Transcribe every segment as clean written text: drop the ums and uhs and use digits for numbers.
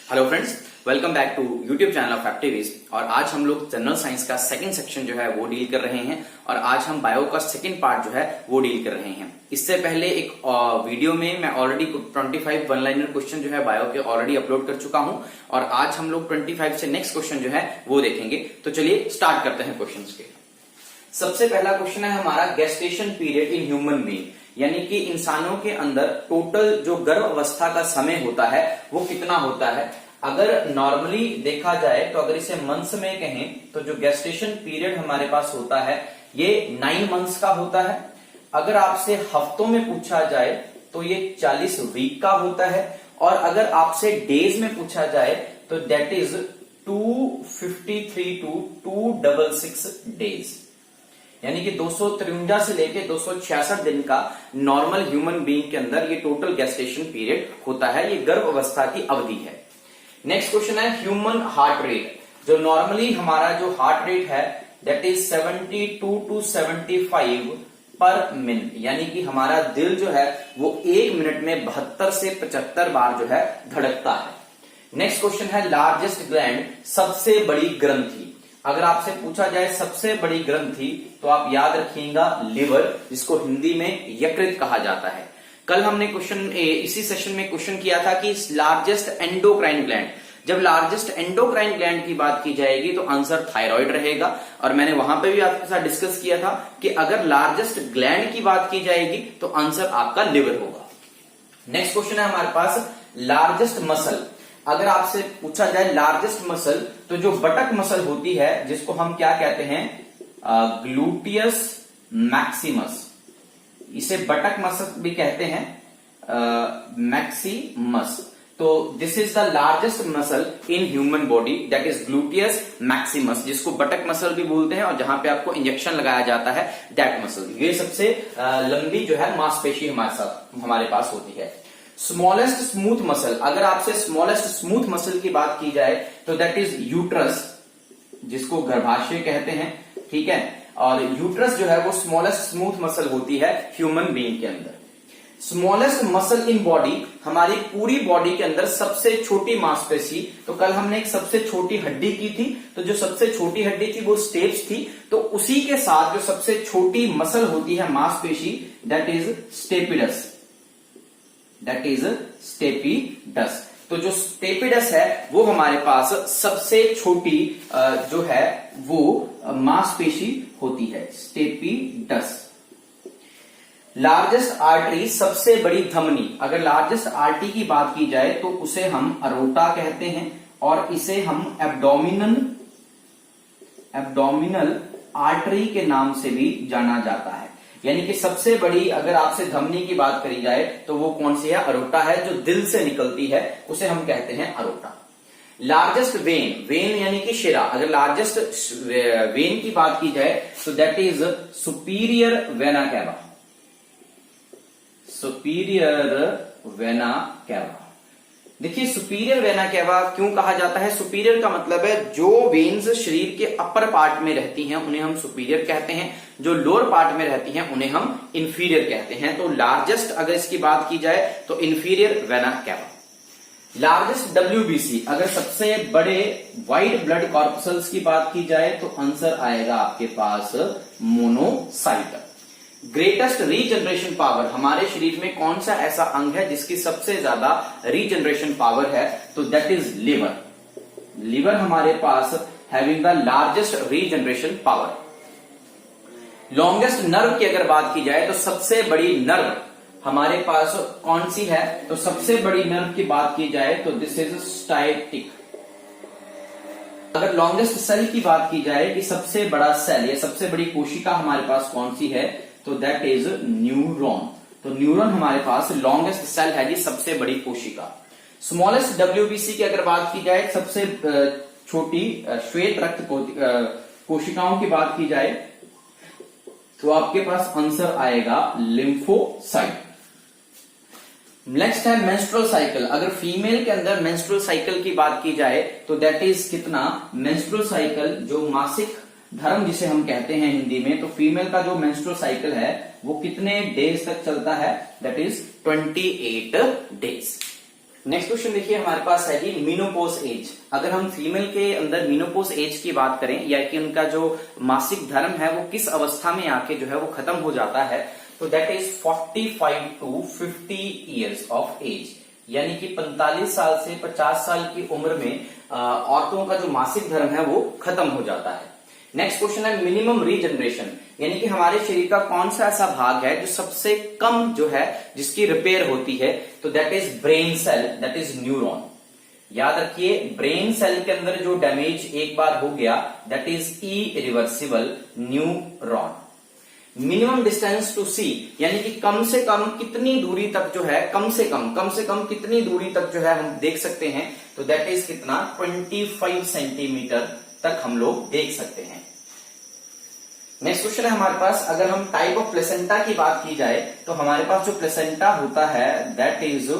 Hello friends, welcome back to YouTube channel of Activist. और आज हम लोग जनरल साइंस का सेकंड सेक्शन जो है वो डील कर रहे हैं और आज हम बायो का सेकंड पार्ट जो है वो डील कर रहे हैं। इससे पहले एक वीडियो में मैं ऑलरेडी 25 वन लाइनर क्वेश्चन जो है बायो के ऑलरेडी अपलोड कर चुका हूं और आज हम लोग 25 से नेक्स्ट क्वेश्चन जो है वो देखेंगे। तो चलिए स्टार्ट करते हैं क्वेश्चन के। सबसे पहला क्वेश्चन है हमारा gestation period in human being, यानी कि इंसानों के अंदर टोटल जो गर्भ अवस्था का समय होता है वो कितना होता है। अगर नॉर्मली देखा जाए तो अगर इसे मंथ्स में कहें तो जो गेस्टेशन पीरियड हमारे पास होता है ये 9 मंथ्स का होता है। अगर आपसे हफ्तों में पूछा जाए तो ये 40 वीक का होता है और अगर आपसे डेज में पूछा जाए तो दैट इज 253 टू 266 डेज, यानी कि 253 से लेके 266 दिन का नॉर्मल ह्यूमन बीइंग के अंदर ये टोटल गेस्टेशन पीरियड होता है। ये गर्भ अवस्था की अवधि है। नेक्स्ट क्वेश्चन है ह्यूमन हार्ट रेट। जो नॉर्मली हमारा जो हार्ट रेट है that is 72 to 75 per minute, यानी कि हमारा दिल जो है वो 1 मिनट में 72 से 75 बार जो है धड़कता है। नेक्स्ट क्वेश्चन है लार्जेस्ट ग्लैंड, सबसे बड़ी ग्रंथि। अगर आपसे पूछा जाए सबसे बड़ी ग्रंथि तो आप याद रखिएगा लिवर, जिसको हिंदी में यकृत कहा जाता है। कल हमने क्वेश्चन इसी सेशन में क्वेश्चन किया था कि लार्जेस्ट एंडोक्राइन ग्लैंड, जब लार्जेस्ट एंडोक्राइन ग्लैंड की बात की जाएगी तो आंसर थायराइड रहेगा और मैंने वहां पे भी आपके साथ डिस्कस किया था कि अगर लार्जेस्ट ग्लैंड की बात की जाएगी तो आंसर आपका लिवर होगा। नेक्स्ट क्वेश्चन है हमारे पास लार्जेस्ट मसल। अगर आपसे पूछा जाए लार्जेस्ट मसल तो जो बटक मसल होती है जिसको हम क्या कहते हैं, ग्लूटियस मैक्सिमस, इसे बटक मसल भी कहते हैं, मैक्सिमस। तो this is the largest muscle in human body that is gluteus Maximus, जिसको बटक मसल भी बोलते हैं और जहां पे आपको इंजेक्शन लगाया जाता है दैट मसल। ये सबसे लंबी जो है मांसपेशी हमारे पास होती है। स्मॉलेस्ट स्मूथ मसल, अगर आपसे स्मॉलेस्ट स्मूथ मसल की बात की जाए तो दैट इज यूट्रस, जिसको गर्भाशय कहते हैं, ठीक है। और यूट्रस जो है वो स्मॉलेस्ट स्मूथ मसल होती है ह्यूमन बीइंग के अंदर। स्मॉलेस्ट मसल इन बॉडी, हमारी पूरी बॉडी के अंदर सबसे छोटी मांसपेशी, तो कल हमने एक सबसे छोटी हड्डी की थी, तो जो सबसे छोटी हड्डी थी वो स्टेप्स थी, तो उसी के साथ जो सबसे छोटी मसल होती है मांसपेशी दैट इज स्टेपिडस, दैट इज स्टेपिडस। तो जो स्टेपिडस है वो हमारे पास सबसे छोटी जो है वो मांसपेशी होती है, स्टेपिडस। लार्जेस्ट आर्टरी, सबसे बड़ी धमनी, अगर लार्जेस्ट आर्टरी की बात की जाए तो उसे हम अरोटा कहते हैं और इसे हम एब्डोमिनल आर्टरी के नाम से भी जाना जाता है। यानी कि सबसे बड़ी अगर आपसे धमनी की बात करी जाए तो वो कौन सी है, अरोटा है, जो दिल से निकलती है उसे हम कहते हैं अरोटा। लार्जेस्ट वेन, वेन यानी कि शिरा, अगर लार्जेस्ट वेन की बात की जाए तो that is superior vena cava, superior vena cava. देखिए सुपीरियर वेना कैवा क्यों कहा जाता है, सुपीरियर का मतलब है जो वेन्स शरीर के अपर पार्ट में रहती हैं उन्हें हम सुपीरियर कहते हैं, जो लोअर पार्ट में रहती हैं उन्हें हम इंफीरियर कहते हैं। तो लार्जेस्ट अगर इसकी बात की जाए तो inferior vena cava. Largest WBC, अगर सबसे बड़े व्हाइट ब्लड कॉर्पसल्स की बात की जाए तो आंसर आएगा आपके पास मोनोसाइट। ग्रेटेस्ट रीजनरेशन पावर, हमारे शरीर में कौन सा ऐसा अंग है जिसकी सबसे ज्यादा रीजनरेशन पावर है, तो दैट इज लिवर। लिवर हमारे पास having the largest regeneration power. Longest nerve की अगर बात की जाए तो सबसे बड़ी नर्व हमारे पास कौन सी है, तो सबसे बड़ी नर्व की बात की जाए तो दिस इज स्टाइटिक। अगर लॉन्गेस्ट सेल की बात की जाए कि सबसे बड़ा सेल या सबसे बड़ी कोशिका हमारे पास कौन सी है, तो दैट इज न्यूरॉन। तो न्यूरॉन हमारे पास लॉन्गेस्ट सेल है जी, सबसे बड़ी कोशिका। स्मॉलेस्ट डब्ल्यूबीसी की अगर बात की जाए, सबसे छोटी श्वेत रक्त कोशिकाओं की बात की जाए तो आपके पास आंसर आएगा लिम्फोसाइट। नेक्स्ट है मेंस्ट्रुअल साइकिल, अगर फीमेल के अंदर मेंस्ट्रुअल साइकिल की बात की जाए तो दैट इज कितना, मेंस्ट्रुअल साइकिल जो मासिक धर्म जिसे हम कहते हैं हिंदी में, तो फीमेल का जो मेंस्ट्रुअल साइकिल है वो कितने डेज तक चलता है, that is 28 days. Next question देखिए हमारे पास है कि मीनोपोज एज। अगर हम फीमेल के अंदर मीनोपोज एज की बात करें या कि उनका जो मासिक धर्म है वो किस अवस्था में आके जो है वो खत्म हो जाता है, तो that is 45 to 50 years of age, यानी कि 45 साल से 50 साल की उम्र में औरतों का जो मासिक धर्म है वो खत्म हो जाता है। नेक्स्ट क्वेश्चन है मिनिमम रीजनरेशन, यानी कि हमारे शरीर का कौन सा ऐसा भाग है जो सबसे कम जो है जिसकी रिपेयर होती है, तो that is brain cell, that is neuron. याद रखिए ब्रेन सेल के अंदर जो डैमेज एक बार हो गया that is irreversible neuron. Minimum distance to see, यानी कि कम से कम कितनी दूरी तक जो है, कम से कम कितनी दूरी तक जो है हम देख सकते हैं, तो दैट इज कितना 25 सेंटीमीटर तक हम लोग देख सकते हैं। नेक्स्ट क्वेश्चन है हमारे पास, अगर हम टाइप ऑफ प्लेसेंटा की बात की जाए तो हमारे पास जो प्लेसेंटा होता है दैट इज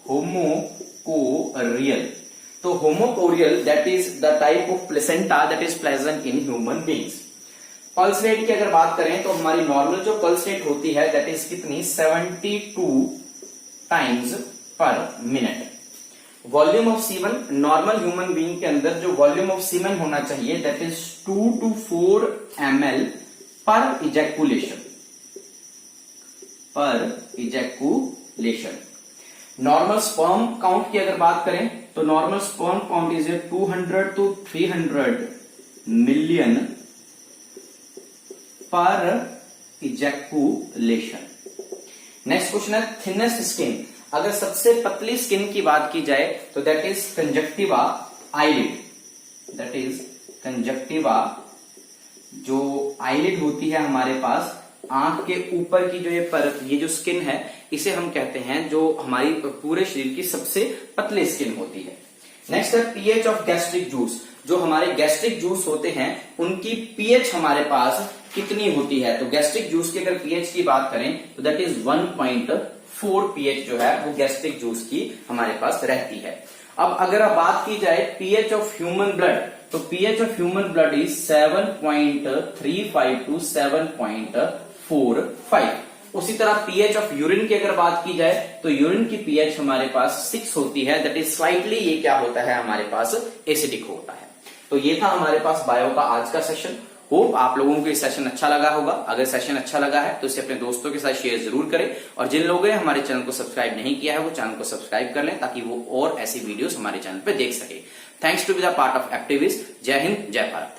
होमोकोरियल। तो homochorial that is the type of placenta that is present in human beings. Pulse rate की अगर बात करें तो हमारी नॉर्मल जो पल्स रेट होती है दैट इज कितनी 72 टाइम्स पर minute. Volume of semen, normal human being के अंदर जो वॉल्यूम ऑफ सीमन होना चाहिए दैट इज 2 to 4 ml पर इजैकुलेशन। नॉर्मल स्पर्म काउंट की अगर बात करें तो normal sperm count is 200 to 300 million पर इजैकुलेशन। नेक्स्ट क्वेश्चन है थिनेस्ट स्किन। अगर सबसे पतली स्किन की बात की जाए तो that is conjunctiva eyelid, that is conjunctiva जो आईलिड होती है हमारे पास आंख के ऊपर की जो ये परत, ये जो स्किन है इसे हम कहते हैं जो हमारी पूरे शरीर की सबसे पतली स्किन होती है। नेक्स्ट है पीएच ऑफ गैस्ट्रिक जूस। जो हमारे गैस्ट्रिक जूस होते हैं उनकी पीएच हमारे पास कितनी होती है, तो गैस्ट्रिक जूस की अगर पीएच की बात करें तो दैट इज 1.4 पीएच जो है वो गैस्ट्रिक जूस की हमारे पास रहती है। अब अगर अब बात की जाए पीएच ऑफ ह्यूमन ब्लड, तो pH of human blood is 7.35 to 7.45। उसी तरह पीएच ऑफ यूरिन की अगर बात की जाए तो यूरिन की पीएच हमारे पास 6 होती है, दैट इज स्लाइटली ये क्या होता है हमारे पास एसिडिक होता है। तो ये था हमारे पास बायो का आज का सेशन। होप आप लोगों को ये सेशन अच्छा लगा होगा। अगर सेशन अच्छा लगा है तो इसे अपने दोस्तों के साथ शेयर जरूर करें, और जिन लोगों ने हमारे चैनल को सब्सक्राइब नहीं किया है वो चैनल को सब्सक्राइब कर लें ताकि वो और ऐसी वीडियोस हमारे चैनल पे देख सके। Thanks to be the part of Activist. जय हिंद, जय भारत।